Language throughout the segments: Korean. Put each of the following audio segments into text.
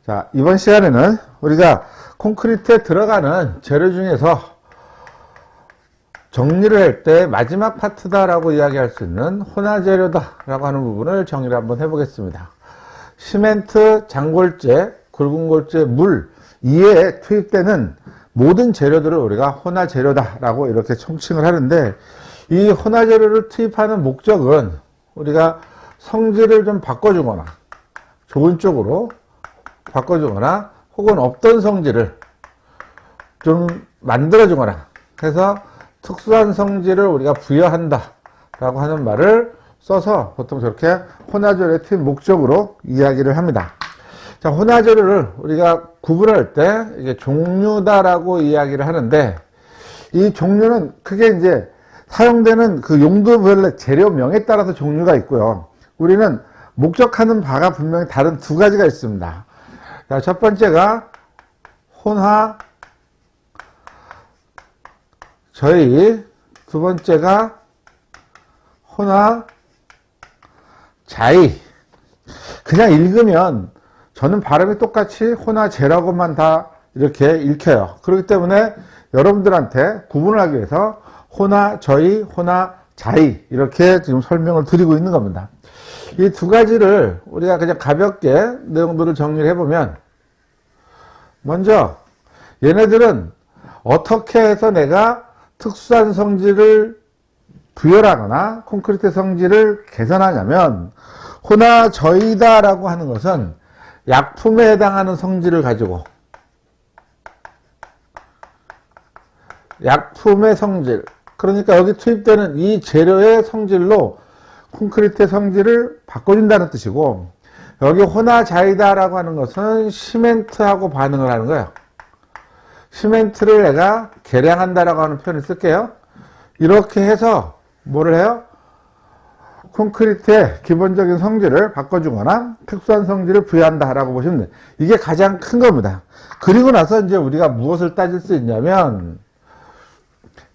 자, 이번 시간에는 우리가 콘크리트에 들어가는 재료 중에서 정리를 할 때 마지막 파트다라고 이야기할 수 있는 혼화재료다라고 하는 부분을 정리를 한번 해보겠습니다. 시멘트, 장골재, 굵은 골재, 물 이에 투입되는 모든 재료들을 우리가 혼화재료다라고 이렇게 총칭을 하는데, 이 혼화재료를 투입하는 목적은 우리가 성질을 좀 바꿔주거나 좋은 쪽으로 바꿔주거나 혹은 없던 성질을 좀 만들어주거나 해서 특수한 성질을 우리가 부여한다 라고 하는 말을 써서 보통 저렇게 혼화재료의 투입 목적으로 이야기를 합니다. 자, 혼화재료를 우리가 구분할 때 이게 종류다라고 이야기를 하는데, 이 종류는 크게 이제 사용되는 그 용도별로 재료명에 따라서 종류가 있고요. 우리는 목적하는 바가 분명히 다른 두 가지가 있습니다. 자, 첫 번째가 혼화 저희, 두 번째가 혼화 자의. 그냥 읽으면 저는 발음이 똑같이 혼화재라고만 다 이렇게 읽혀요. 그렇기 때문에 여러분들한테 구분을 하기 위해서 혼화저의, 혼화자의 이렇게 지금 설명을 드리고 있는 겁니다. 이 두 가지를 우리가 그냥 가볍게 내용들을 정리를 해보면, 먼저 얘네들은 어떻게 해서 내가 특수한 성질을 부여하거나 콘크리트 성질을 개선하냐면, 혼화저의다라고 하는 것은 약품에 해당하는 성질을 가지고, 약품의 성질, 그러니까 여기 투입되는 이 재료의 성질로 콘크리트의 성질을 바꿔준다는 뜻이고, 여기 혼화자이다라고 하는 것은 시멘트하고 반응을 하는 거예요. 시멘트를 내가 개량한다라고 하는 표현을 쓸게요. 이렇게 해서 뭐를 해요? 콘크리트의 기본적인 성질을 바꿔주거나 특수한 성질을 부여한다라고 보시면 돼요. 이게 가장 큰 겁니다. 그리고 나서 이제 우리가 무엇을 따질 수 있냐면,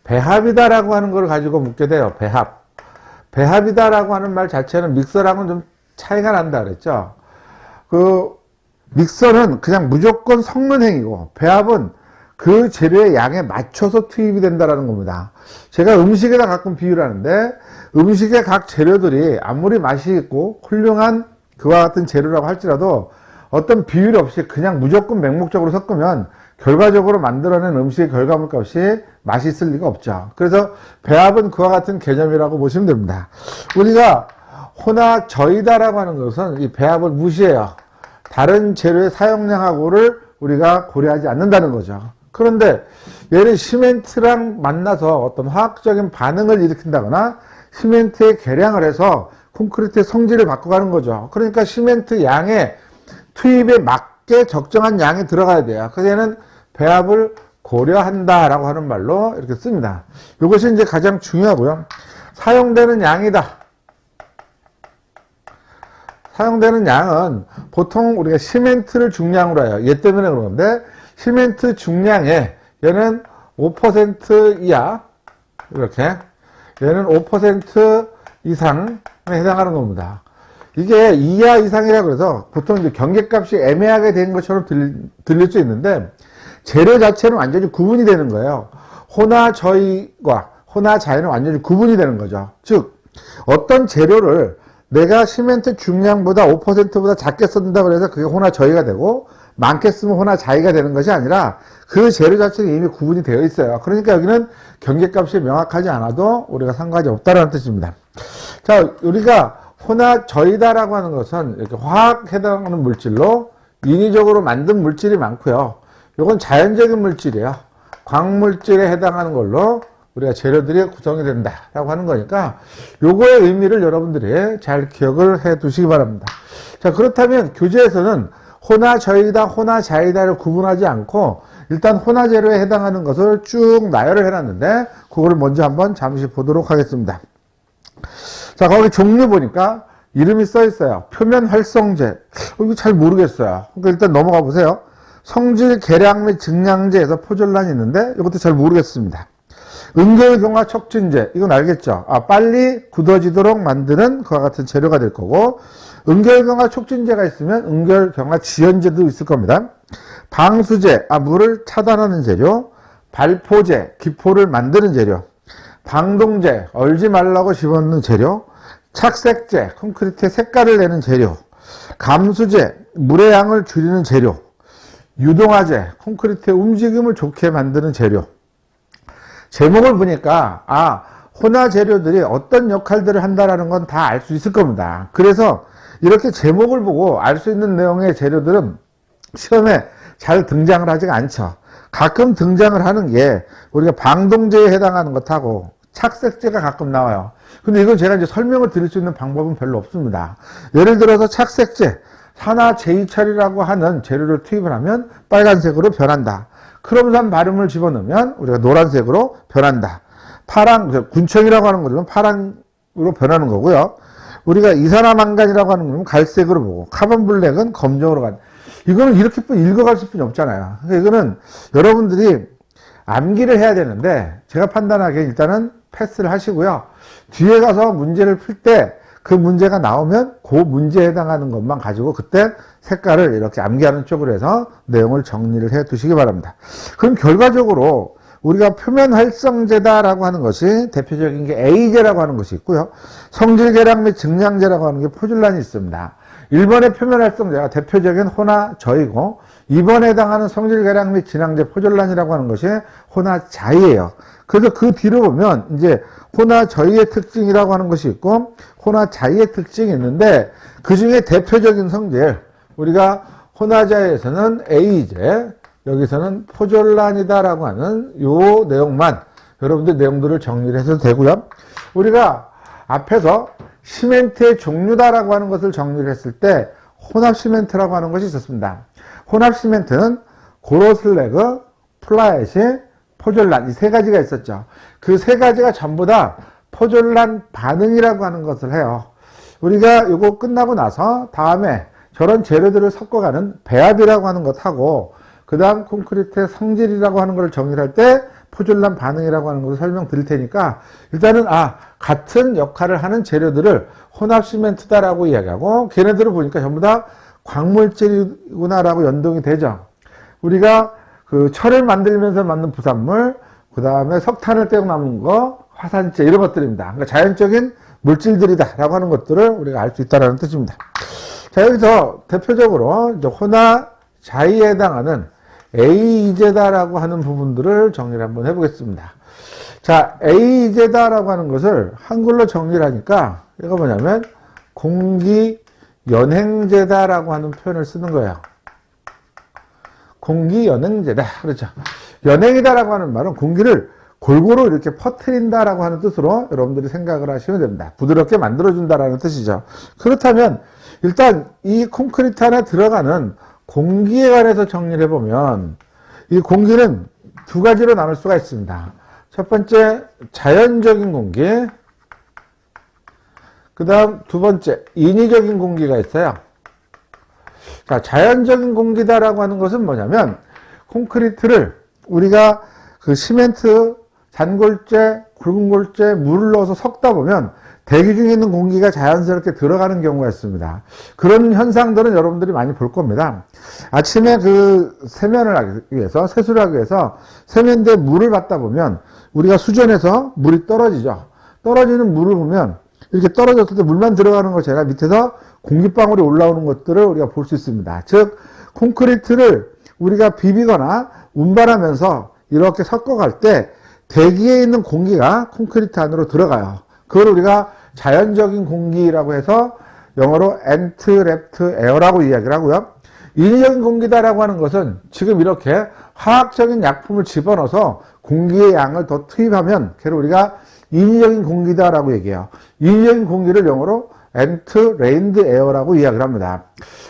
배합이다라고 하는 걸 가지고 묻게 돼요. 배합. 배합이다라고 하는 말 자체는 믹서랑은 좀 차이가 난다 그랬죠. 그 믹서는 그냥 무조건 섞는 행위고, 배합은 그 재료의 양에 맞춰서 투입이 된다라는 겁니다. 제가 음식에다 가끔 비유를 하는데, 음식의 각 재료들이 아무리 맛이 있고 훌륭한 그와 같은 재료라고 할지라도 어떤 비율 없이 그냥 무조건 맹목적으로 섞으면 결과적으로 만들어낸 음식의 결과물값이 맛이 있을 리가 없죠. 그래서 배합은 그와 같은 개념이라고 보시면 됩니다. 우리가 혼화저이다라고 하는 것은 이 배합을 무시해요. 다른 재료의 사용량하고를 우리가 고려하지 않는다는 거죠. 그런데 얘는 시멘트랑 만나서 어떤 화학적인 반응을 일으킨다거나 시멘트에 개량을 해서 콘크리트의 성질을 바꿔가는 거죠. 그러니까 시멘트 양의 투입에 맞게 적정한 양이 들어가야 돼요. 그래서 얘는 배합을 고려한다라고 하는 말로 이렇게 씁니다. 이것이 이제 가장 중요하고요. 사용되는 양이다. 사용되는 양은 보통 우리가 시멘트를 중량으로 해요. 얘 때문에 그러는데, 시멘트 중량에 얘는 5% 이하, 이렇게 얘는 5% 이상에 해당하는 겁니다. 이게 이하 이상이라고 해서 보통 이제 경계값이 애매하게 된 것처럼 들릴 수 있는데, 재료 자체는 완전히 구분이 되는 거예요. 혼화저의과 혼화자의는 완전히 구분이 되는 거죠. 즉, 어떤 재료를 내가 시멘트 중량보다 5%보다 작게 쓴다고 해서 그게 혼화저의가 되고, 많게 쓰면 혼화자의가 되는 것이 아니라 그 재료 자체가 이미 구분이 되어 있어요. 그러니까 여기는 경계값이 명확하지 않아도 우리가 상관이 없다는 뜻입니다. 자, 우리가 혼화저이다라고 하는 것은 이렇게 화학 해당하는 물질로 인위적으로 만든 물질이 많고요. 이건 자연적인 물질이에요. 광물질에 해당하는 걸로 우리가 재료들이 구성이 된다라고 하는 거니까, 요거의 의미를 여러분들이 잘 기억을 해 두시기 바랍니다. 자, 그렇다면 교재에서는 혼화저이다, 혼화자이다를 구분하지 않고 일단 혼화재료에 해당하는 것을 쭉 나열을 해놨는데, 그거를 먼저 한번 잠시 보도록 하겠습니다. 자, 거기 종류 보니까 이름이 써 있어요. 표면 활성제. 이거 잘 모르겠어요. 그러니까 일단 넘어가 보세요. 성질 개량 및 증량제에서 포졸란이 있는데 이것도 잘 모르겠습니다. 은결경화 촉진제, 이건 알겠죠? 빨리 굳어지도록 만드는 그와 같은 재료가 될 거고, 은결경화 촉진제가 있으면 은결경화 지연제도 있을 겁니다. 방수제, 물을 차단하는 재료. 발포제, 기포를 만드는 재료. 방동제, 얼지 말라고 집어넣는 재료. 착색제, 콘크리트의 색깔을 내는 재료. 감수제, 물의 양을 줄이는 재료. 유동화제, 콘크리트의 움직임을 좋게 만드는 재료. 제목을 보니까 혼화 재료들이 어떤 역할들을 한다라는 건 다 알 수 있을 겁니다. 그래서 이렇게 제목을 보고 알 수 있는 내용의 재료들은 시험에 잘 등장을 하지가 않죠. 가끔 등장을 하는 게 우리가 방동제에 해당하는 것하고 착색제가 가끔 나와요. 근데 이건 제가 이제 설명을 드릴 수 있는 방법은 별로 없습니다. 예를 들어서 착색제, 산화 제이철이라고 하는 재료를 투입을 하면 빨간색으로 변한다. 크롬산 바륨을 집어넣으면 우리가 노란색으로 변한다. 파랑, 군청이라고 하는 거는 파랑으로 변하는 거고요. 우리가 이산화망간이라고 하는 거는 갈색으로 보고, 카본블랙은 검정으로 간. 이거는 이렇게 읽어갈 뿐이 없잖아요. 그러니까 이거는 여러분들이 암기를 해야 되는데, 제가 판단하기에 일단은 패스를 하시고요. 뒤에 가서 문제를 풀 때 그 문제가 나오면 그 문제에 해당하는 것만 가지고 그때 색깔을 이렇게 암기하는 쪽으로 해서 내용을 정리를 해 두시기 바랍니다. 그럼 결과적으로 우리가 표면 활성제다라고 하는 것이 대표적인 게 A제라고 하는 것이 있고요. 성질 계량 및 증량제라고 하는 게 포졸란이 있습니다. 1번의 표면 활성제가 대표적인 혼화저이고 2번에 해당하는 성질 계량 및 진항제 포졸란이라고 하는 것이 혼화자이예요. 그래서 그 뒤로 보면 이제 혼화저이의 특징이라고 하는 것이 있고 혼화자이의 특징이 있는데 그 중에 대표적인 성질 우리가 혼화자이에서는 A제 여기서는 포졸란이다라고 하는 요 내용만 여러분들 내용들을 정리를 해도 되고요. 우리가 앞에서 시멘트의 종류다라고 하는 것을 정리를 했을 때 혼합 시멘트라고 하는 것이 있었습니다. 혼합 시멘트는 고로슬래그, 플라이시, 포졸란 이 세 가지가 있었죠. 그 세 가지가 전부 다 포졸란 반응이라고 하는 것을 해요. 우리가 이거 끝나고 나서 다음에 저런 재료들을 섞어가는 배합이라고 하는 것하고 그 다음 콘크리트의 성질이라고 하는 걸 정의할 때 포졸란 반응이라고 하는 것을 설명드릴 테니까 일단은 같은 역할을 하는 재료들을 혼합 시멘트다라고 이야기하고 걔네들을 보니까 전부 다 광물질이구나라고 연동이 되죠. 우리가 그 철을 만들면서 만든 부산물, 그 다음에 석탄을 떼고 남은 거, 화산재 이런 것들입니다. 그러니까 자연적인 물질들이다라고 하는 것들을 우리가 알 수 있다라는 뜻입니다. 자, 여기서 대표적으로 이제 혼화자이에 해당하는 A이제다라고 하는 부분들을 정리를 한번 해보겠습니다. 자, A이제다라고 하는 것을 한글로 정리를 하니까 이거 뭐냐면 공기연행제다라고 하는 표현을 쓰는 거예요. 공기연행제다. 그렇죠. 연행이다라고 하는 말은 공기를 골고루 이렇게 퍼뜨린다라고 하는 뜻으로 여러분들이 생각을 하시면 됩니다. 부드럽게 만들어준다라는 뜻이죠. 그렇다면 일단 이 콘크리트 안에 들어가는 공기에 관해서 정리를 해보면 이 공기는 두 가지로 나눌 수가 있습니다. 첫 번째 자연적인 공기, 그 다음 두 번째 인위적인 공기가 있어요. 자, 자연적인 공기다라고 하는 것은 뭐냐면 콘크리트를 우리가 그 시멘트, 잔골재, 굵은 골재, 물을 넣어서 섞다 보면 대기 중에 있는 공기가 자연스럽게 들어가는 경우가 있습니다. 그런 현상들은 여러분들이 많이 볼 겁니다. 아침에 그 세면을 하기 위해서, 세수를 하기 위해서 세면대에 물을 받다 보면 우리가 수전에서 물이 떨어지죠. 떨어지는 물을 보면 이렇게 떨어졌을 때 물만 들어가는 거 제가 밑에서 공기방울이 올라오는 것들을 우리가 볼 수 있습니다. 즉, 콘크리트를 우리가 비비거나 운반하면서 이렇게 섞어갈 때 대기에 있는 공기가 콘크리트 안으로 들어가요. 그걸 우리가 자연적인 공기라고 해서 영어로 엔트랩트 에어라고 이야기를 하고요. 인위적인 공기다라고 하는 것은 지금 이렇게 화학적인 약품을 집어넣어서 공기의 양을 더 투입하면 걔를 우리가 인위적인 공기다라고 얘기해요. 인위적인 공기를 영어로 엔트레인드 에어라고 이야기를 합니다.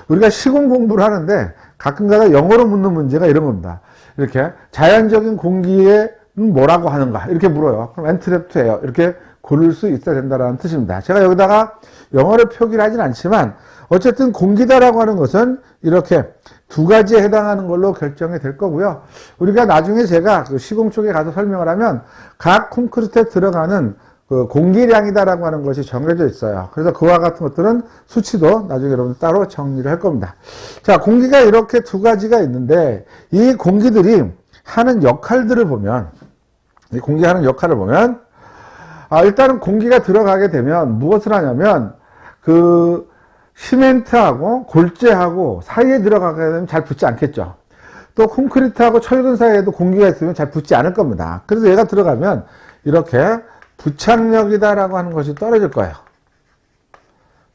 우리가 시공 공부를 하는데 가끔가다 영어로 묻는 문제가 이런 겁니다. 이렇게 자연적인 공기에 뭐라고 하는가 이렇게 물어요. 그럼 엔트랩트 에어 이렇게 고를 수 있어야 된다는 뜻입니다. 제가 여기다가 영어를 표기를 하진 않지만 어쨌든 공기다라고 하는 것은 이렇게 두 가지에 해당하는 걸로 결정이 될 거고요. 우리가 나중에 제가 그 시공 쪽에 가서 설명을 하면 각 콘크리트에 들어가는 그 공기량이다라고 하는 것이 정해져 있어요. 그래서 그와 같은 것들은 수치도 나중에 여러분들 따로 정리를 할 겁니다. 자, 공기가 이렇게 두 가지가 있는데 이 공기들이 하는 역할들을 보면 일단은 공기가 들어가게 되면 무엇을 하냐면 그 시멘트하고 골재하고 사이에 들어가게 되면 잘 붙지 않겠죠. 또 콘크리트하고 철근 사이에도 공기가 있으면 잘 붙지 않을 겁니다. 그래서 얘가 들어가면 이렇게 부착력이다라고 하는 것이 떨어질 거예요.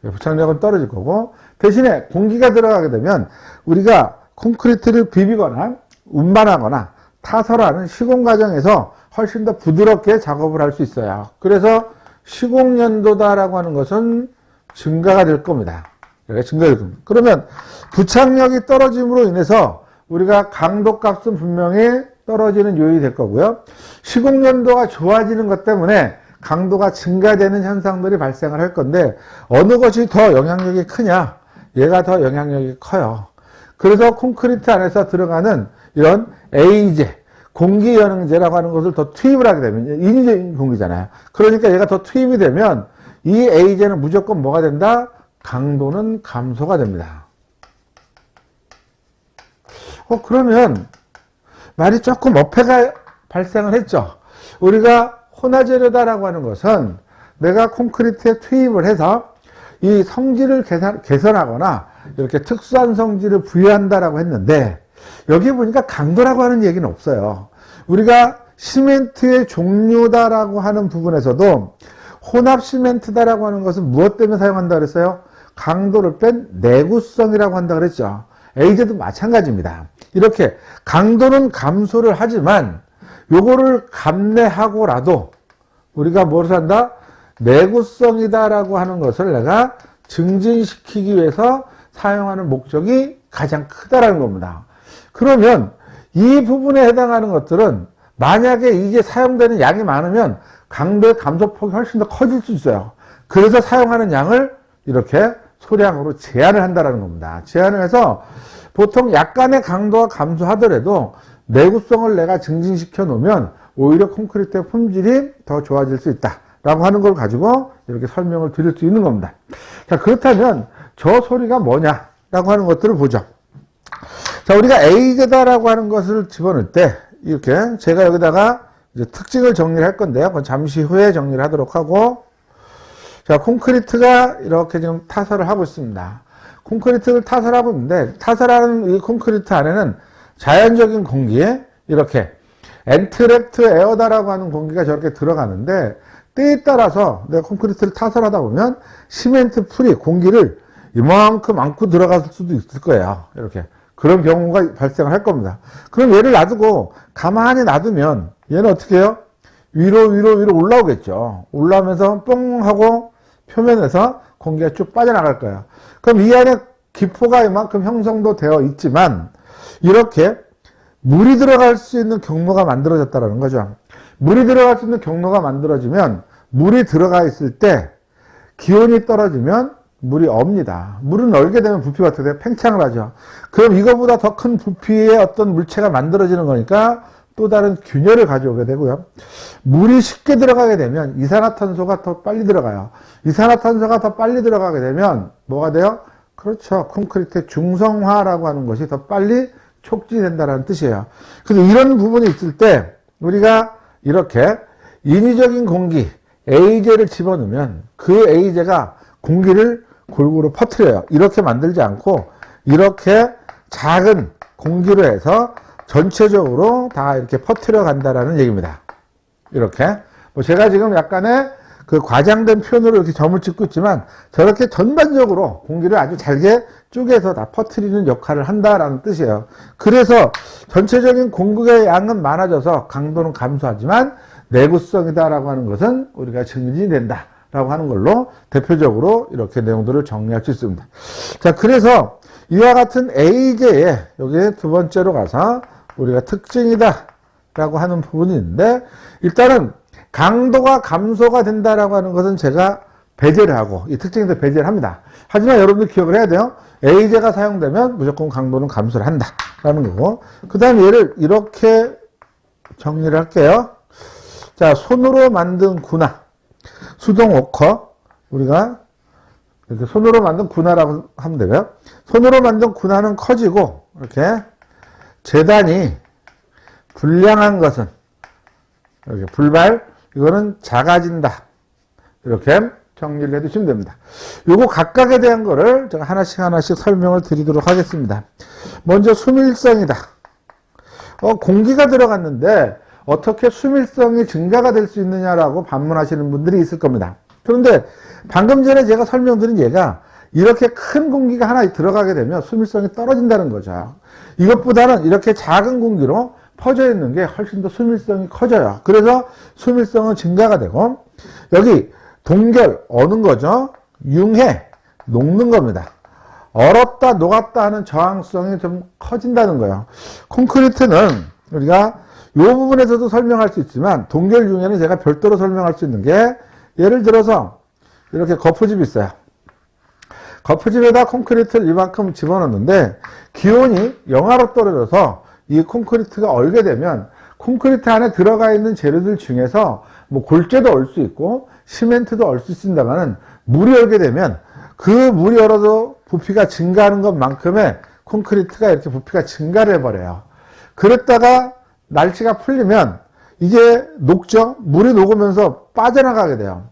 부착력은 떨어질 거고, 대신에 공기가 들어가게 되면 우리가 콘크리트를 비비거나 운반하거나 타설하는 시공 과정에서 훨씬 더 부드럽게 작업을 할 수 있어요. 그래서 시공 연도다라고 하는 것은 증가가 될 겁니다. 그러면 부착력이 떨어짐으로 인해서 우리가 강도 값은 분명히 떨어지는 요인이 될 거고요. 시공 연도가 좋아지는 것 때문에 강도가 증가되는 현상들이 발생을 할 건데 어느 것이 더 영향력이 크냐? 얘가 더 영향력이 커요. 그래서 콘크리트 안에서 들어가는 이런 A제, 공기연응제라고 하는 것을 더 투입을 하게 되면 인위적인 공기잖아요. 그러니까 얘가 더 투입이 되면 이 A제는 무조건 뭐가 된다? 강도는 감소가 됩니다. 그러면 말이 조금 어폐가 발생을 했죠. 우리가 혼화재료다라고 하는 것은 내가 콘크리트에 투입을 해서 이 성질을 개선하거나 이렇게 특수한 성질을 부여한다라고 했는데 여기 보니까 강도라고 하는 얘기는 없어요. 우리가 시멘트의 종류다라고 하는 부분에서도 혼합 시멘트다라고 하는 것은 무엇 때문에 사용한다 그랬어요? 강도를 뺀 내구성이라고 한다 그랬죠. A제도 마찬가지입니다. 이렇게 강도는 감소를 하지만 요거를 감내하고라도 우리가 무엇을 한다? 내구성이다라고 하는 것을 내가 증진시키기 위해서 사용하는 목적이 가장 크다라는 겁니다. 그러면 이 부분에 해당하는 것들은 만약에 이게 사용되는 양이 많으면 강도의 감소폭이 훨씬 더 커질 수 있어요. 그래서 사용하는 양을 이렇게 소량으로 제한을 한다는 겁니다. 제한을 해서 보통 약간의 강도가 감소하더라도 내구성을 내가 증진시켜 놓으면 오히려 콘크리트의 품질이 더 좋아질 수 있다라고 하는 걸 가지고 이렇게 설명을 드릴 수 있는 겁니다. 자, 그렇다면 저 소리가 뭐냐라고 하는 것들을 보죠. 자, 우리가 A제다라고 하는 것을 집어넣을 때 이렇게 제가 여기다가 이제 특징을 정리를 할 건데요. 그건 잠시 후에 정리를 하도록 하고, 자, 콘크리트가 이렇게 지금 타설을 하고 있습니다. 콘크리트를 타설하고 있는데 타설하는 이 콘크리트 안에는 자연적인 공기에 이렇게 엔트랩트 에어다라고 하는 공기가 저렇게 들어가는데 때에 따라서 내가 콘크리트를 타설하다 보면 시멘트 풀이 공기를 이만큼 안고 들어갈 수도 있을 거예요. 이렇게 그런 경우가 발생을 할 겁니다. 그럼 얘를 놔두고 가만히 놔두면 얘는 어떻게 해요? 위로 올라오겠죠. 올라오면서 뽕 하고 표면에서 공기가 쭉 빠져나갈 거예요. 그럼 이 안에 기포가 이만큼 형성도 되어 있지만 이렇게 물이 들어갈 수 있는 경로가 만들어졌다는 거죠. 물이 들어갈 수 있는 경로가 만들어지면 물이 들어가 있을 때 기온이 떨어지면 물이 없니다. 물은 얼게 되면 부피가 어떻게 돼요? 팽창을 하죠. 그럼 이거보다 더 큰 부피의 어떤 물체가 만들어지는 거니까 또 다른 균열을 가져오게 되고요. 물이 쉽게 들어가게 되면 이산화탄소가 더 빨리 들어가요. 이산화탄소가 더 빨리 들어가게 되면 뭐가 돼요? 그렇죠. 콘크리트의 중성화라고 하는 것이 더 빨리 촉진된다는 뜻이에요. 그래서 이런 부분이 있을 때 우리가 이렇게 인위적인 공기 A제를 집어넣으면 그 A제가 공기를 골고루 퍼뜨려요. 이렇게 만들지 않고 이렇게 작은 공기로 해서 전체적으로 다 이렇게 퍼뜨려 간다라는 얘기입니다. 이렇게 뭐 제가 지금 약간의 그 과장된 표현으로 이렇게 점을 찍고 있지만 저렇게 전반적으로 공기를 아주 잘게 쪼개서 다 퍼뜨리는 역할을 한다라는 뜻이에요. 그래서 전체적인 공급의 양은 많아져서 강도는 감소하지만 내구성이다라고 하는 것은 우리가 증진이 된다라고 하는 걸로 대표적으로 이렇게 내용들을 정리할 수 있습니다. 자, 그래서 이와 같은 A제에 여기 두 번째로 가서 우리가 특징이다라고 하는 부분이 있는데 일단은 강도가 감소가 된다라고 하는 것은 제가 배제를 하고 이 특징에서 배제를 합니다. 하지만 여러분들 기억을 해야 돼요. A제가 사용되면 무조건 강도는 감소를 한다라는 거고, 그 다음에 얘를 이렇게 정리를 할게요. 자, 손으로 만든 군화, 수동 워커, 우리가 이렇게 손으로 만든 군화라고 하면 되고요. 손으로 만든 군화는 커지고 이렇게 재단이 불량한 것은 이렇게 불발, 이거는 작아진다. 이렇게 정리를 해두시면 됩니다. 요거 각각에 대한 거를 제가 하나씩 설명을 드리도록 하겠습니다. 먼저 수밀성이다. 공기가 들어갔는데 어떻게 수밀성이 증가가 될 수 있느냐라고 반문하시는 분들이 있을 겁니다. 그런데 방금 전에 제가 설명드린 얘가 이렇게 큰 공기가 하나 들어가게 되면 수밀성이 떨어진다는 거죠. 이것보다는 이렇게 작은 공기로 퍼져 있는 게 훨씬 더 수밀성이 커져요. 그래서 수밀성은 증가가 되고, 여기 동결, 어는 거죠. 융해, 녹는 겁니다. 얼었다, 녹았다 하는 저항성이 좀 커진다는 거예요. 콘크리트는 우리가 이 부분에서도 설명할 수 있지만, 동결, 융해는 제가 별도로 설명할 수 있는 게, 예를 들어서 이렇게 거푸집이 있어요. 거푸집에다 콘크리트를 이만큼 집어넣는데 기온이 영하로 떨어져서 이 콘크리트가 얼게 되면 콘크리트 안에 들어가 있는 재료들 중에서 뭐 골재도 얼 수 있고 시멘트도 얼 수 있습니다만은, 물이 얼게 되면 그 물이 얼어도 부피가 증가하는 것만큼의 콘크리트가 이렇게 부피가 증가를 해버려요. 그랬다가 날씨가 풀리면 이게 녹죠? 물이 녹으면서 빠져나가게 돼요.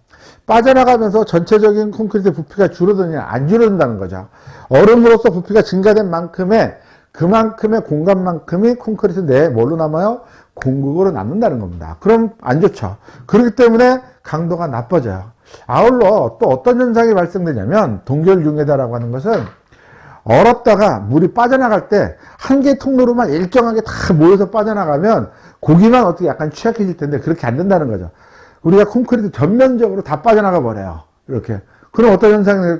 빠져나가면서 전체적인 콘크리트 부피가 줄어드냐, 안 줄어든다는 거죠. 얼음으로써 부피가 증가된 만큼의 그만큼의 공간만큼이 콘크리트 내에 뭘로 남아요? 공극으로 남는다는 겁니다. 그럼 안 좋죠. 그렇기 때문에 강도가 나빠져요. 아울러 또 어떤 현상이 발생되냐면, 동결융해다라고 하는 것은 얼었다가 물이 빠져나갈 때 한 개의 통로로만 일정하게 다 모여서 빠져나가면 고기만 어떻게 약간 취약해질 텐데, 그렇게 안 된다는 거죠. 우리가 콘크리트 전면적으로 다 빠져나가 버려요. 이렇게. 그럼 어떤 현상이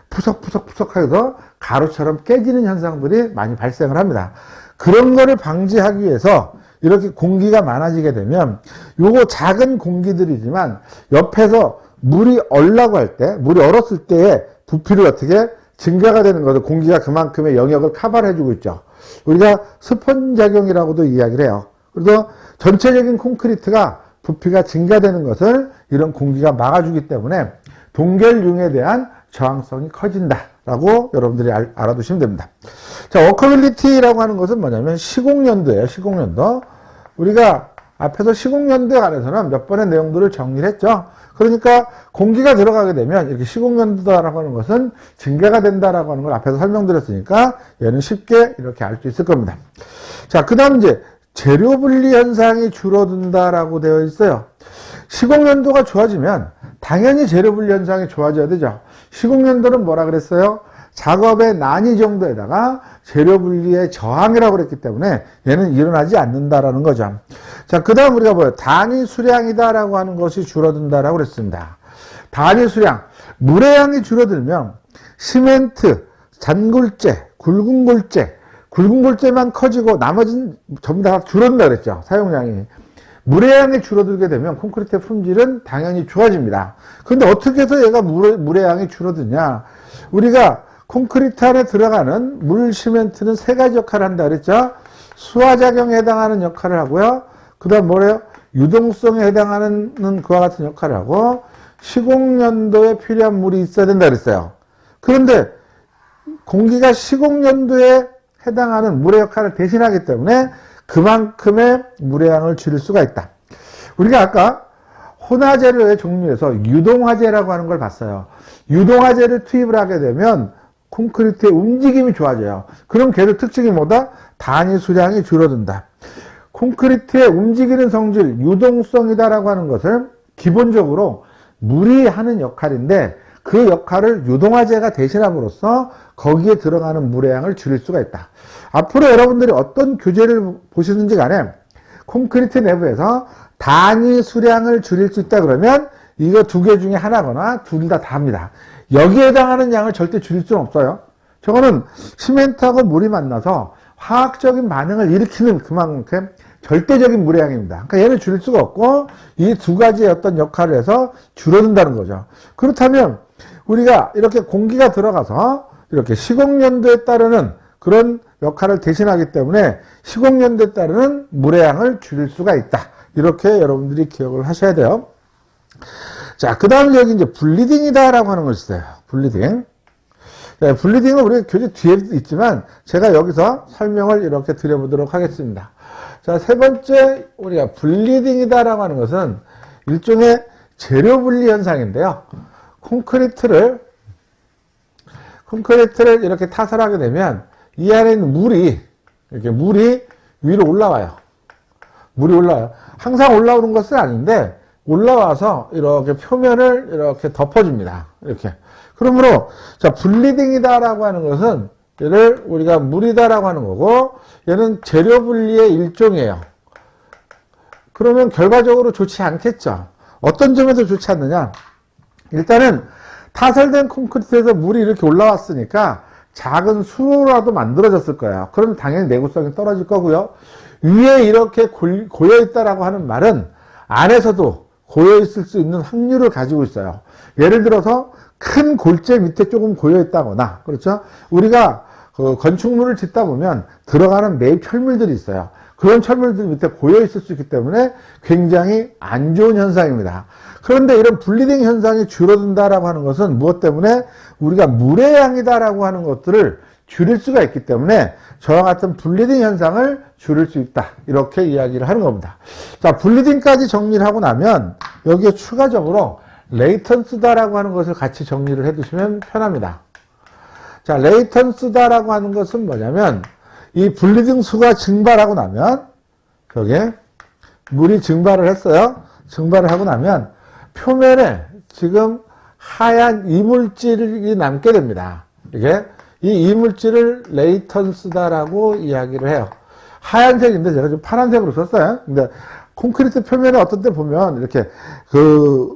푸석푸석푸석 해서 가루처럼 깨지는 현상들이 많이 발생을 합니다. 그런 거를 방지하기 위해서 이렇게 공기가 많아지게 되면, 요거 작은 공기들이지만 옆에서 물이 얼라고 할 때, 물이 얼었을 때의 부피를 어떻게 증가가 되는 거죠. 공기가 그만큼의 영역을 커버를 해주고 있죠. 우리가 스펀지 작용이라고도 이야기를 해요. 그래서 전체적인 콘크리트가 부피가 증가되는 것을 이런 공기가 막아주기 때문에 동결융에 대한 저항성이 커진다라고 여러분들이 알아두시면 됩니다. 자, 워커빌리티라고 하는 것은 뭐냐면 시공연도예요. 시공연도. 우리가 앞에서 시공연도에 관해서는 몇 번의 내용들을 정리를 했죠. 그러니까 공기가 들어가게 되면 이렇게 시공연도라고 하는 것은 증가가 된다라고 하는 걸 앞에서 설명드렸으니까 얘는 쉽게 이렇게 알 수 있을 겁니다. 자, 그 다음 이제 재료 분리 현상이 줄어든다라고 되어 있어요. 시공연도가 좋아지면 당연히 재료 분리 현상이 좋아져야 되죠. 시공연도는 뭐라 그랬어요? 작업의 난이 정도에다가 재료 분리의 저항이라고 그랬기 때문에 얘는 일어나지 않는다라는 거죠. 자, 그 다음 우리가 뭐예요? 단위 수량이다라고 하는 것이 줄어든다라고 그랬습니다. 단위 수량. 물의 양이 줄어들면 시멘트, 잔골재, 굵은 골재만 커지고 나머지는 전부 다 줄어든다 그랬죠. 사용량이. 물의 양이 줄어들게 되면 콘크리트의 품질은 당연히 좋아집니다. 그런데 어떻게 해서 얘가 물의 양이 줄어드냐? 우리가 콘크리트 안에 들어가는 물 시멘트는 세 가지 역할을 한다 그랬죠. 수화작용에 해당하는 역할을 하고요. 그 다음 뭐래요? 유동성에 해당하는 그와 같은 역할을 하고, 시공연도에 필요한 물이 있어야 된다 그랬어요. 그런데 공기가 시공연도에 해당하는 물의 역할을 대신하기 때문에 그만큼의 물의 양을 줄일 수가 있다. 우리가 아까 혼화재료의 종류에서 유동화재라고 하는 걸 봤어요. 유동화재를 투입을 하게 되면 콘크리트의 움직임이 좋아져요. 그럼 걔의 특징이 뭐다? 단위 수량이 줄어든다. 콘크리트의 움직이는 성질, 유동성이다라고 하는 것을 기본적으로 물이 하는 역할인데, 그 역할을 유동화재가 대신함으로써 거기에 들어가는 물의 양을 줄일 수가 있다. 앞으로 여러분들이 어떤 교재를 보시는지 간에 콘크리트 내부에서 단위 수량을 줄일 수 있다 그러면 이거 두 개 중에 하나거나 둘 다 답니다. 여기에 해당하는 양을 절대 줄일 수는 없어요. 저거는 시멘트하고 물이 만나서 화학적인 반응을 일으키는 그만큼 절대적인 물의 양입니다. 그러니까 얘를 줄일 수가 없고 이 두 가지의 어떤 역할을 해서 줄어든다는 거죠. 그렇다면 우리가 이렇게 공기가 들어가서 이렇게 시공연도에 따르는 그런 역할을 대신하기 때문에 시공연도에 따르는 물의 양을 줄일 수가 있다. 이렇게 여러분들이 기억을 하셔야 돼요. 자, 그 다음 여기 이제 블리딩이다라고 하는 것이 있어요. 블리딩. 네, 블리딩은 우리가 교재 뒤에 있지만 제가 여기서 설명을 이렇게 드려보도록 하겠습니다. 자, 세 번째 우리가 블리딩이다라고 하는 것은 일종의 재료 분리 현상인데요. 콘크리트를 이렇게 타설하게 되면 이 안에 있는 물이 위로 올라와요. 물이 올라와요. 항상 올라오는 것은 아닌데 올라와서 이렇게 표면을 이렇게 덮어줍니다. 이렇게. 그러므로 자, 블리딩이다라고 하는 것은 얘를 우리가 물이다라고 하는 거고 얘는 재료 분리의 일종이에요. 그러면 결과적으로 좋지 않겠죠. 어떤 점에서 좋지 않느냐? 일단은 타설된 콘크리트에서 물이 이렇게 올라왔으니까 작은 수로라도 만들어졌을 거예요. 그럼 당연히 내구성이 떨어질 거고요. 위에 이렇게 고여있다라고 하는 말은 안에서도 고여있을 수 있는 확률을 가지고 있어요. 예를 들어서 큰 골재 밑에 조금 고여있다거나, 그렇죠? 우리가 건축물을 짓다 보면 들어가는 매입 철물들이 있어요. 그런 철물들 밑에 고여있을 수 있기 때문에 굉장히 안 좋은 현상입니다. 그런데 이런 블리딩 현상이 줄어든다라고 하는 것은 무엇 때문에? 우리가 물의 양이다라고 하는 것들을 줄일 수가 있기 때문에 저와 같은 블리딩 현상을 줄일 수 있다. 이렇게 이야기를 하는 겁니다. 자, 블리딩까지 정리를 하고 나면 여기에 추가적으로 레이턴스다라고 하는 것을 같이 정리를 해 두시면 편합니다. 자, 레이턴스다라고 하는 것은 뭐냐면 이 블리딩 수가 증발하고 나면 저게 물이 증발을 했어요. 증발을 하고 나면 표면에 지금 하얀 이물질이 남게 됩니다. 이게 이 이물질을 레이턴스다라고 이야기를 해요. 하얀색인데 제가 좀 파란색으로 썼어요. 근데 콘크리트 표면에 어떤 때 보면 이렇게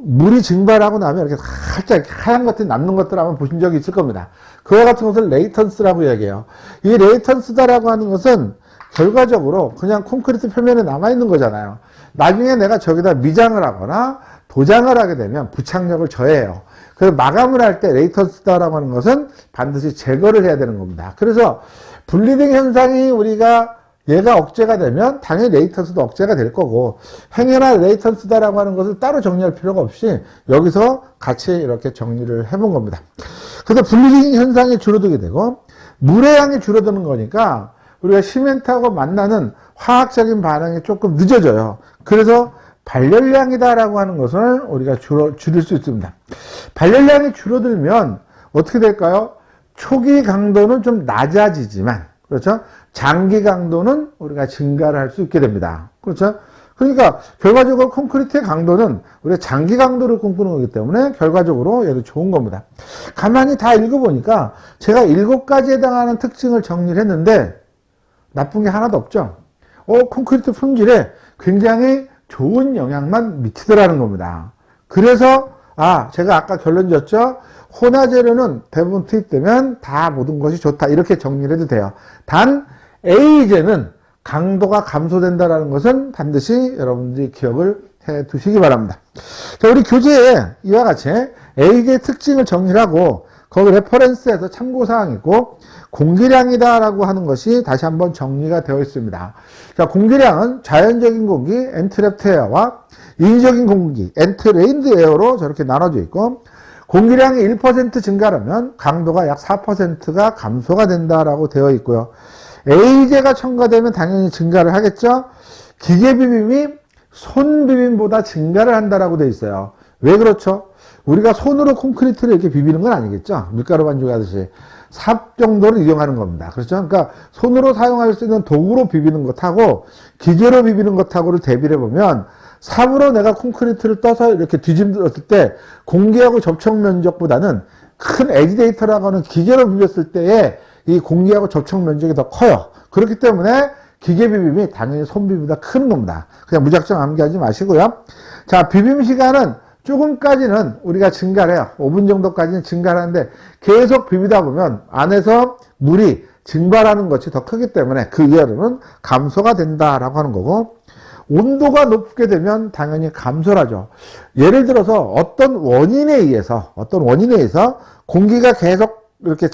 물이 증발하고 나면 이렇게 살짝 하얀 것들이 남는 것들 한번 보신 적이 있을 겁니다. 그와 같은 것을 레이턴스라고 이야기해요. 이 레이턴스다라고 하는 것은 결과적으로 그냥 콘크리트 표면에 남아있는 거잖아요. 나중에 내가 저기다 미장을 하거나 도장을 하게 되면 부착력을 저해해요. 그래서 마감을 할 때 레이턴스다라고 하는 것은 반드시 제거를 해야 되는 겁니다. 그래서 블리딩 현상이 얘가 억제가 되면 당연히 레이턴스도 억제가 될 거고 행여나 레이턴스다라고 하는 것을 따로 정리할 필요가 없이 여기서 같이 이렇게 정리를 해본 겁니다. 그래서 블리딩 현상이 줄어들게 되고 물의 양이 줄어드는 거니까 우리가 시멘트하고 만나는 화학적인 반응이 조금 늦어져요. 그래서 발열량이다라고 하는 것을 우리가 줄일 수 있습니다. 발열량이 줄어들면 어떻게 될까요? 초기 강도는 좀 낮아지지만, 그렇죠? 장기 강도는 우리가 증가를 할 수 있게 됩니다. 그렇죠? 그러니까 결과적으로 콘크리트의 강도는 우리가 장기 강도를 꿈꾸는 거기 때문에 결과적으로 얘도 좋은 겁니다. 가만히 다 읽어보니까 제가 7가지에 해당하는 특징을 정리를 했는데 나쁜 게 하나도 없죠. 콘크리트 품질에 굉장히 좋은 영향만 미치더라는 겁니다. 그래서 제가 아까 결론 졌죠. 혼화재료는 대부분 투입되면 다 모든 것이 좋다. 이렇게 정리를 해도 돼요. 단 A재는 강도가 감소된다는 것은 반드시 여러분들이 기억을 해 두시기 바랍니다. 자, 우리 교재에 이와 같이 A재의 특징을 정리를 하고 거기 레퍼런스에서 참고사항이 있고 공기량이다라고 하는 것이 다시 한번 정리가 되어 있습니다. 자, 공기량은 자연적인 공기, 엔트랩트 에어와 인위적인 공기, 엔트레인드 에어로 저렇게 나눠져 있고 공기량이 1% 증가하면 강도가 약 4%가 감소가 된다라고 되어 있고요. A재가 첨가되면 당연히 증가를 하겠죠. 기계 비빔이 손 비빔보다 증가를 한다라고 되어 있어요. 왜 그렇죠? 우리가 손으로 콘크리트를 이렇게 비비는 건 아니겠죠. 밀가루 반죽 하듯이 삽 정도를 이용하는 겁니다. 그렇죠? 그러니까 손으로 사용할 수 있는 도구로 비비는 것하고 기계로 비비는 것하고를 대비를 해보면 삽으로 내가 콘크리트를 떠서 이렇게 뒤집었을 때 공기하고 접촉 면적보다는 큰 에지데이터라고 하는 기계로 비볐을 때에 이 공기하고 접촉 면적이 더 커요. 그렇기 때문에 기계 비빔이 당연히 손 비빔보다 큰 겁니다. 그냥 무작정 암기하지 마시고요. 자, 비빔 시간은 조금까지는 우리가 증가를 해요. 5분 정도까지는 증가를 하는데 계속 비비다 보면 안에서 물이 증발하는 것이 더 크기 때문에 그 이하로는 감소가 된다라고 하는 거고 온도가 높게 되면 당연히 감소를 하죠. 예를 들어서 어떤 원인에 의해서 공기가 계속 이렇게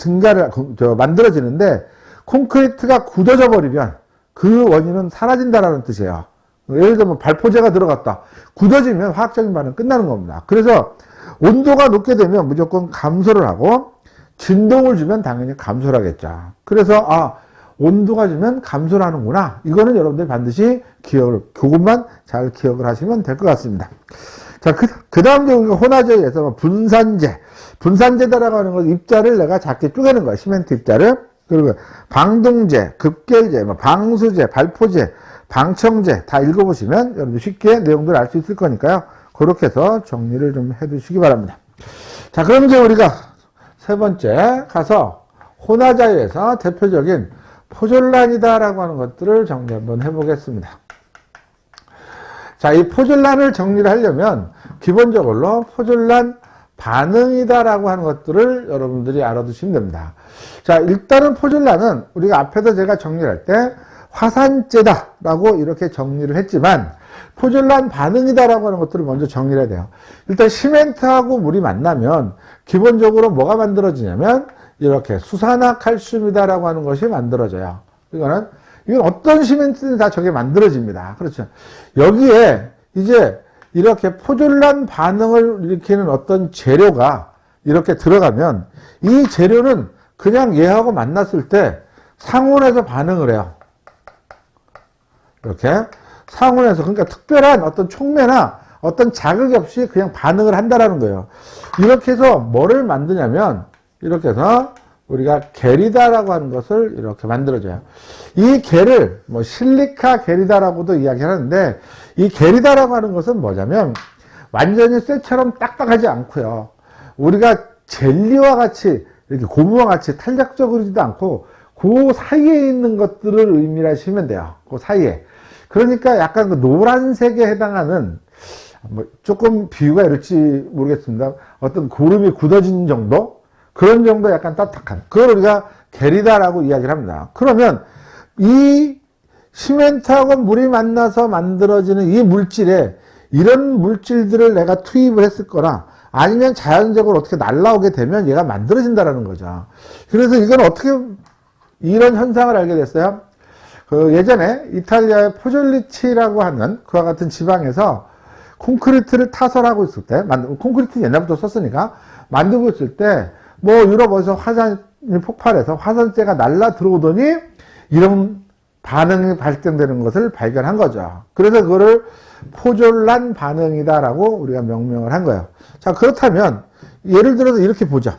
만들어지는데 콘크리트가 굳어져 버리면 그 원인은 사라진다라는 뜻이에요. 예를 들면 발포제가 들어갔다. 굳어지면 화학적인 반응은 끝나는 겁니다. 그래서 온도가 높게 되면 무조건 감소를 하고 진동을 주면 당연히 감소를 하겠죠. 그래서 온도가 주면 감소를 하는구나. 이거는 여러분들 반드시 그것만 잘 기억을 하시면 될 것 같습니다. 자, 그 다음 우리가 혼화제에서 분산제다라고 하는 것, 입자를 내가 작게 쪼개는 거야. 시멘트 입자를. 그리고 방둥제, 급결제, 방수제, 발포제, 방청제 다 읽어보시면 여러분들 쉽게 내용들을 알 수 있을 거니까요. 그렇게 해서 정리를 좀 해두시기 바랍니다. 자, 그럼 이제 우리가 세 번째 가서 혼화자유에서 대표적인 포졸란이다라고 하는 것들을 정리 한번 해보겠습니다. 자, 이 포졸란을 정리를 하려면 기본적으로 포졸란 반응이다라고 하는 것들을 여러분들이 알아두시면 됩니다. 자, 일단은 포졸란은 우리가 앞에서 제가 정리할 때 화산재다라고 이렇게 정리를 했지만 포졸란 반응이다라고 하는 것들을 먼저 정리를 해야 돼요. 일단 시멘트하고 물이 만나면 기본적으로 뭐가 만들어지냐면 이렇게 수산화칼슘이다라고 하는 것이 만들어져요. 이건 어떤 시멘트든 다 저게 만들어집니다. 그렇죠. 여기에 이제 이렇게 포졸란 반응을 일으키는 어떤 재료가 이렇게 들어가면 이 재료는 그냥 얘하고 만났을 때 상온에서 반응을 해요. 이렇게 상온에서, 그러니까 특별한 어떤 촉매나 어떤 자극이 없이 그냥 반응을 한다라는 거예요. 이렇게 해서 뭐를 만드냐면 이렇게 해서 우리가 겔이다라고 하는 것을 이렇게 만들어줘요. 이 겔을 실리카 겔이다라고도 이야기하는데 이 겔이다라고 하는 것은 뭐냐면 완전히 쇠처럼 딱딱하지 않고요. 우리가 젤리와 같이 이렇게 고무와 같이 탄력적이지도 않고 그 사이에 있는 것들을 의미를 하시면 돼요. 그 사이에. 그러니까 약간 그 노란색에 해당하는 조금 비유가 이럴지 모르겠습니다. 어떤 고름이 굳어진 정도? 그런 정도 약간 딱딱한. 그걸 우리가 겔이다라고 이야기를 합니다. 그러면 이 시멘트하고 물이 만나서 만들어지는 이 물질에 이런 물질들을 내가 투입을 했을 거나 아니면 자연적으로 어떻게 날라오게 되면 얘가 만들어진다라는 거죠. 그래서 이건 어떻게 이런 현상을 알게 됐어요? 예전에 이탈리아의 포졸리치라고 하는 그와 같은 지방에서 콘크리트를 타설하고 있을 때, 콘크리트 옛날부터 썼으니까 만들고 있을 때, 유럽 어디서 화산이 폭발해서 화산재가 날라 들어오더니 이런 반응이 발생되는 것을 발견한 거죠. 그래서 그거를 포졸란 반응이다라고 우리가 명명을 한 거예요. 자, 그렇다면 예를 들어서 이렇게 보죠.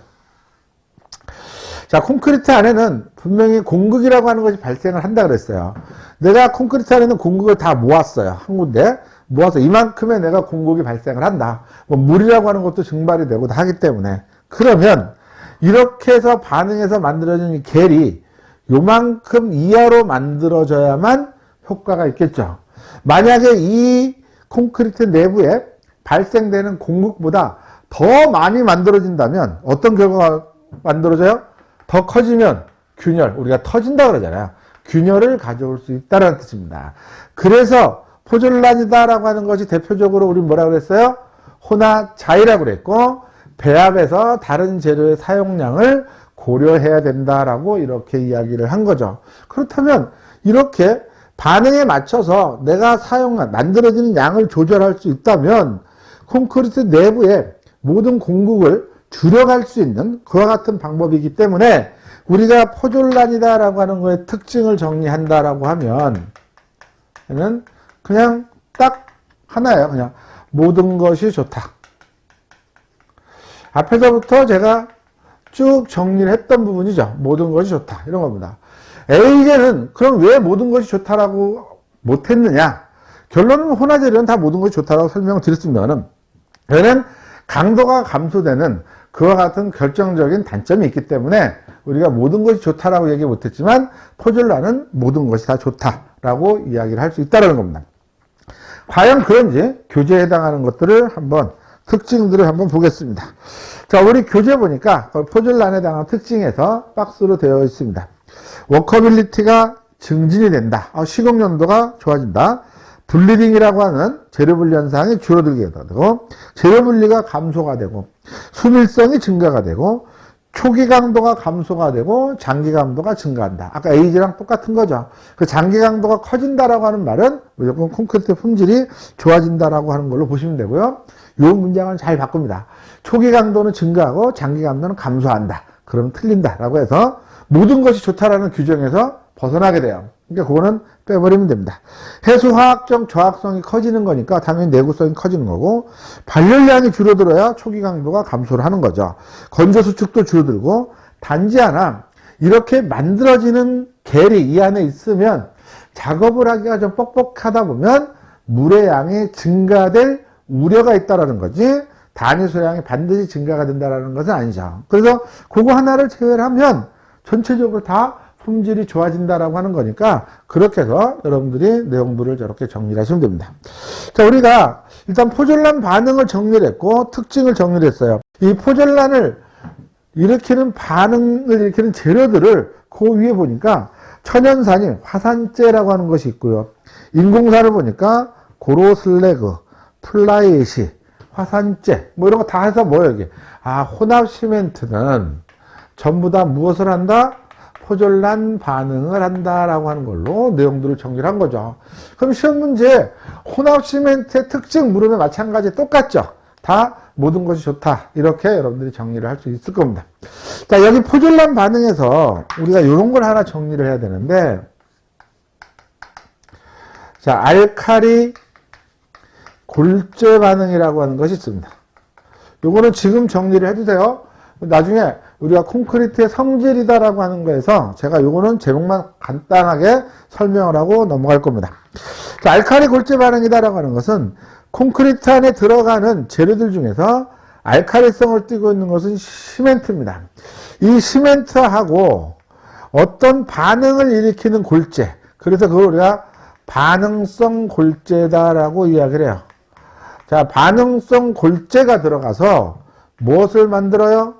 자, 콘크리트 안에는 분명히 공극이라고 하는 것이 발생을 한다 그랬어요. 내가 콘크리트 안에는 공극을 다 모았어요. 한 군데 모아서 이만큼의 내가 공극이 발생을 한다. 물이라고 하는 것도 증발이 되고 다 하기 때문에. 그러면 이렇게 해서 반응해서 만들어진 이 겔이 요만큼 이하로 만들어져야만 효과가 있겠죠. 만약에 이 콘크리트 내부에 발생되는 공극보다 더 많이 만들어진다면 어떤 결과가 만들어져요? 더 커지면 균열, 우리가 터진다 그러잖아요. 균열을 가져올 수 있다는 뜻입니다. 그래서 포졸란이다라고 하는 것이 대표적으로 우리 뭐라고 그랬어요? 혼화자이라고 그랬고, 배합에서 다른 재료의 사용량을 고려해야 된다라고 이렇게 이야기를 한 거죠. 그렇다면 이렇게 반응에 맞춰서 내가 만들어지는 양을 조절할 수 있다면 콘크리트 내부에 모든 공극을 줄여갈 수 있는 그와 같은 방법이기 때문에 우리가 포졸란이다라고 하는 거의 특징을 정리한다라고 하면 그냥 딱 하나예요. 그냥 모든 것이 좋다. 앞에서부터 제가 쭉 정리를 했던 부분이죠. 모든 것이 좋다. 이런 겁니다. A제는 그럼 왜 모든 것이 좋다라고 못했느냐? 결론은 혼화재료는 다 모든 것이 좋다라고 설명을 드렸으면은 얘는 강도가 감소되는 그와 같은 결정적인 단점이 있기 때문에 우리가 모든 것이 좋다라고 얘기 못했지만 포졸란은 모든 것이 다 좋다라고 이야기를 할 수 있다는 겁니다. 과연 그런지 교재에 해당하는 것들을 특징들을 한번 보겠습니다. 자, 우리 교재 보니까 포졸란에 해당하는 특징에서 박스로 되어 있습니다. 워커빌리티가 증진이 된다. 시공 연도가 좋아진다. 블리딩이라고 하는 재료 분리 현상이 줄어들게 되고, 재료 분리가 감소가 되고, 수밀성이 증가가 되고, 초기 강도가 감소가 되고 장기 강도가 증가한다. 아까 A랑 똑같은 거죠. 그 장기 강도가 커진다라고 하는 말은 무조건 콘크리트 품질이 좋아진다라고 하는 걸로 보시면 되고요. 이 문장은 잘 바꿉니다. 초기 강도는 증가하고 장기 강도는 감소한다. 그럼 틀린다라고 해서 모든 것이 좋다라는 규정에서 벗어나게 돼요. 그러니까 그거는 빼버리면 됩니다. 해수화학적 저항성이 커지는 거니까 당연히 내구성이 커지는 거고, 발열량이 줄어들어야 초기 강도가 감소를 하는 거죠. 건조 수축도 줄어들고, 단지 하나 이렇게 만들어지는 겔이 이 안에 있으면 작업을 하기가 좀 뻑뻑하다 보면 물의 양이 증가될 우려가 있다라는 거지, 단위 소량이 반드시 증가가 된다라는 것은 아니죠. 그래서 그거 하나를 제외를 하면 전체적으로 다 품질이 좋아진다라고 하는 거니까, 그렇게 해서 여러분들이 내용들을 저렇게 정리를 하시면 됩니다. 자, 우리가 일단 포졸란 반응을 정리를 했고, 특징을 정리를 했어요. 이 포졸란을 일으키는 반응을 일으키는 재료들을 그 위에 보니까 천연산이 화산재라고 하는 것이 있고요. 인공산을 보니까 고로슬래그, 플라이애시, 화산재, 뭐 이런 거 다 해서 뭐예요, 이게? 아, 혼합 시멘트는 전부 다 무엇을 한다? 포졸란 반응을 한다라고 하는 걸로 내용들을 정리를 한 거죠. 그럼 시험 문제 혼합 시멘트의 특징 물으면 마찬가지 똑같죠. 다 모든 것이 좋다. 이렇게 여러분들이 정리를 할 수 있을 겁니다. 자, 여기 포졸란 반응에서 우리가 이런 걸 하나 정리를 해야 되는데, 자, 알칼리 골재 반응이라고 하는 것이 있습니다. 요거는 지금 정리를 해주세요. 나중에 우리가 콘크리트의 성질이다라고 하는 거에서 제가 요거는 제목만 간단하게 설명을 하고 넘어갈 겁니다. 자, 알칼리 골재 반응이다라고 하는 것은 콘크리트 안에 들어가는 재료들 중에서 알칼리성을 띠고 있는 것은 시멘트입니다. 이 시멘트하고 어떤 반응을 일으키는 골재, 그래서 그걸 우리가 반응성 골재다라고 이야기를 해요. 자, 반응성 골재가 들어가서 무엇을 만들어요?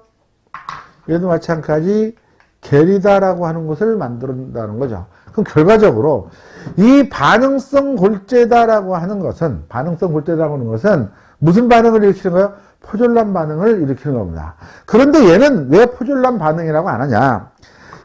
얘도 마찬가지 겔이다라고 하는 것을 만든다는 거죠. 그럼 결과적으로 이 반응성 골재다라고 하는 것은, 반응성 골재다라고 하는 것은 무슨 반응을 일으키는 거예요? 포졸란 반응을 일으키는 겁니다. 그런데 얘는 왜 포졸란 반응이라고 안 하냐?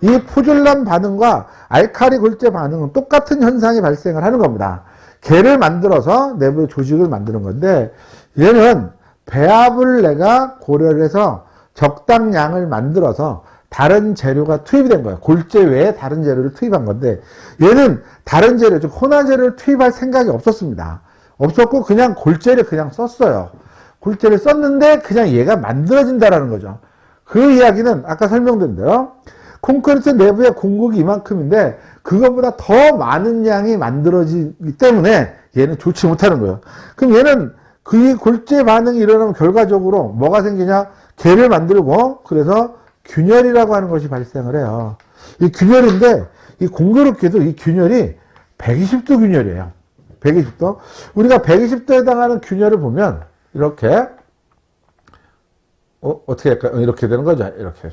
이 포졸란 반응과 알칼리 골재 반응은 똑같은 현상이 발생을 하는 겁니다. 겔을 만들어서 내부의 조직을 만드는 건데, 얘는 배합을 내가 고려를 해서 적당량을 만들어서 다른 재료가 투입이 된 거예요. 골재 외에 다른 재료를 투입한 건데, 얘는 다른 재료, 즉 혼합 재료를 투입할 생각이 없었습니다. 없었고 그냥 골재를 그냥 썼어요. 골재를 썼는데 그냥 얘가 만들어진다라는 거죠. 그 이야기는 아까 설명드린 대로 콘크리트 내부의 공급이 이만큼인데 그것보다 더 많은 양이 만들어지기 때문에 얘는 좋지 못하는 거예요. 그럼 얘는 그 골재 반응이 일어나면 결과적으로 뭐가 생기냐? 겔을 만들고, 그래서 균열이라고 하는 것이 발생을 해요. 이 균열인데, 이 공교롭게도 이 균열이 120도 균열이에요. 120도. 우리가 120도에 해당하는 균열을 보면, 이렇게, 어떻게 할까요? 이렇게 되는 거죠. 이렇게.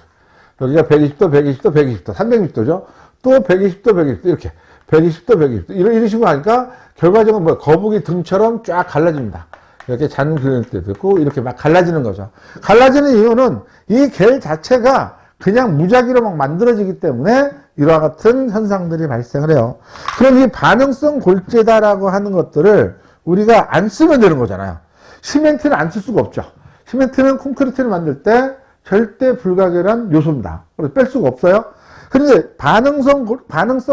여기가 120도, 120도, 120도, 360도죠. 또 120도, 120도, 이렇게. 120도, 120도. 이런 식으로 하니까, 결과적으로 뭐, 거북이 등처럼 쫙 갈라집니다. 이렇게 잔 그릴 때도 있고, 이렇게 막 갈라지는 거죠. 갈라지는 이유는 이 겔 자체가 그냥 무작위로 막 만들어지기 때문에 이와 같은 현상들이 발생을 해요. 그럼 이 반응성 골재다라고 하는 것들을 우리가 안 쓰면 되는 거잖아요. 시멘트는 안 쓸 수가 없죠. 시멘트는 콘크리트를 만들 때 절대 불가결한 요소입니다. 그래서 뺄 수가 없어요. 그런데 반응성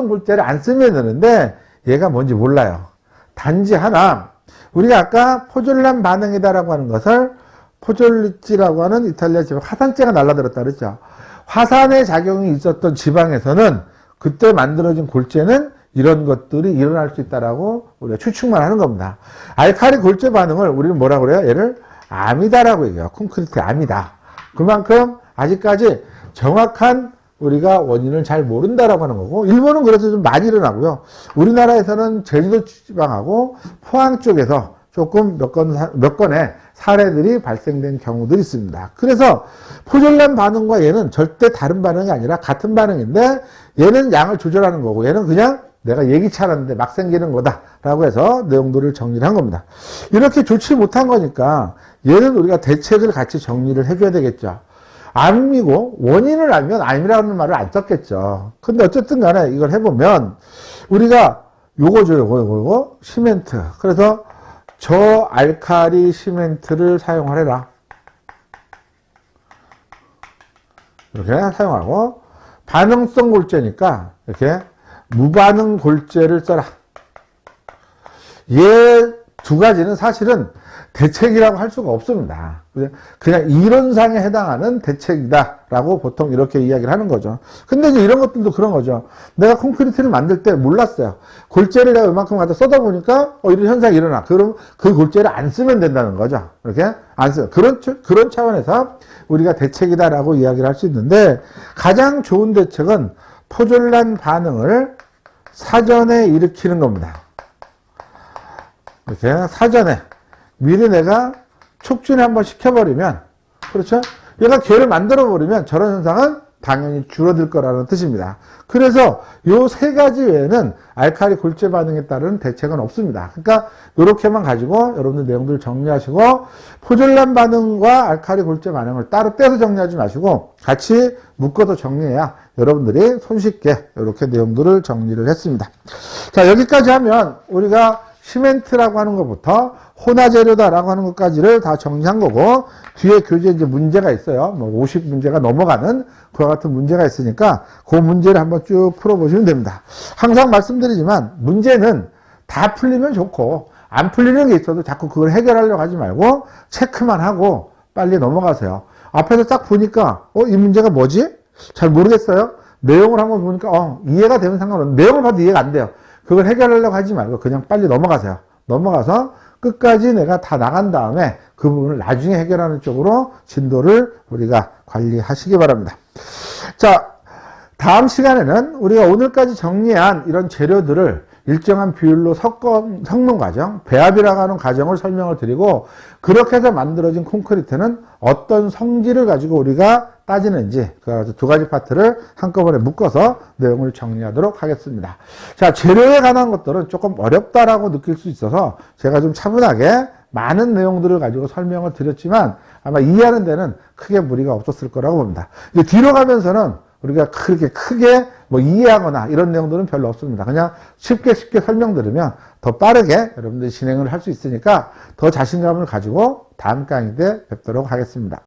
골재를 안 쓰면 되는데 얘가 뭔지 몰라요. 단지 하나, 우리가 아까 포졸란 반응이다라고 하는 것을 포졸리지라고 하는 이탈리아 지방, 화산재가 날라들었다 그랬죠. 화산의 작용이 있었던 지방에서는 그때 만들어진 골재는 이런 것들이 일어날 수 있다라고 우리가 추측만 하는 겁니다. 알칼리 골재 반응을 우리는 뭐라고 그래요? 얘를 암이다라고 얘기해요. 콘크리트 암이다. 그만큼 아직까지 정확한 우리가 원인을 잘 모른다라고 하는 거고, 일본은 그래서 좀 많이 일어나고요. 우리나라에서는 제주도 지방하고 포항 쪽에서 조금 몇 건의 사례들이 발생된 경우들이 있습니다. 그래서 포졸란 반응과 얘는 절대 다른 반응이 아니라 같은 반응인데, 얘는 양을 조절하는 거고, 얘는 그냥 내가 예기치 않았는데 막 생기는 거다라고 해서 내용들을 정리를 한 겁니다. 이렇게 좋지 못한 거니까 얘는 우리가 대책을 같이 정리를 해줘야 되겠죠. 암이고 원인을 알면 암이라는 말을 안 썼겠죠. 근데 어쨌든 간에 이걸 해보면 우리가 요거죠, 요거 시멘트. 그래서 저알칼리 시멘트를 사용하래라. 이렇게 사용하고, 반응성 골재니까 이렇게 무반응 골재를 써라. 얘 두 가지는 사실은 대책이라고 할 수가 없습니다. 그냥 이론상에 해당하는 대책이다라고 보통 이렇게 이야기를 하는 거죠. 근데 이제 이런 것들도 그런 거죠. 내가 콘크리트를 만들 때 몰랐어요. 골재를 내가 이만큼 갖다 써다 보니까 이런 현상이 일어나. 그럼 그 골재를 안 쓰면 된다는 거죠. 이렇게 안 써요. 그런 차원에서 우리가 대책이다라고 이야기를 할 수 있는데, 가장 좋은 대책은 포졸란 반응을 사전에 일으키는 겁니다. 이렇게 사전에 미리 내가 촉진을 한번 시켜버리면, 그렇죠? 얘가 괴를 만들어버리면 저런 현상은 당연히 줄어들 거라는 뜻입니다. 그래서 요 세 가지 외에는 알칼리 골재 반응에 따른 대책은 없습니다. 그러니까 이렇게만 가지고 여러분들 내용들을 정리하시고, 포졸란 반응과 알칼리 골재 반응을 따로 떼서 정리하지 마시고 같이 묶어서 정리해야 여러분들이 손쉽게 이렇게 내용들을 정리를 했습니다. 자, 여기까지 하면 우리가 시멘트라고 하는 것부터 혼화재료다라고 하는 것까지를 다 정리한 거고, 뒤에 교재에 이제 문제가 있어요. 뭐 50문제가 넘어가는 그와 같은 문제가 있으니까 그 문제를 한번 쭉 풀어보시면 됩니다. 항상 말씀드리지만 문제는 다 풀리면 좋고, 안 풀리는 게 있어도 자꾸 그걸 해결하려고 하지 말고 체크만 하고 빨리 넘어가세요. 앞에서 딱 보니까 이 문제가 뭐지? 잘 모르겠어요. 내용을 한번 보니까 이해가 되면 상관없는데, 내용을 봐도 이해가 안 돼요. 그걸 해결하려고 하지 말고 그냥 빨리 넘어가세요. 넘어가서 끝까지 내가 다 나간 다음에 그 부분을 나중에 해결하는 쪽으로 진도를 우리가 관리하시기 바랍니다. 자, 다음 시간에는 우리가 오늘까지 정리한 이런 재료들을 일정한 비율로 섞는 과정, 배합이라고 하는 과정을 설명을 드리고, 그렇게 해서 만들어진 콘크리트는 어떤 성질을 가지고 우리가 따지는지, 그 두 가지 파트를 한꺼번에 묶어서 내용을 정리하도록 하겠습니다. 자, 재료에 관한 것들은 조금 어렵다라고 느낄 수 있어서 제가 좀 차분하게 많은 내용들을 가지고 설명을 드렸지만 아마 이해하는 데는 크게 무리가 없었을 거라고 봅니다. 이제 뒤로 가면서는 우리가 그렇게 크게 뭐 이해하거나 이런 내용들은 별로 없습니다. 그냥 쉽게 설명드리면 더 빠르게 여러분들이 진행을 할 수 있으니까 더 자신감을 가지고 다음 강의 때 뵙도록 하겠습니다.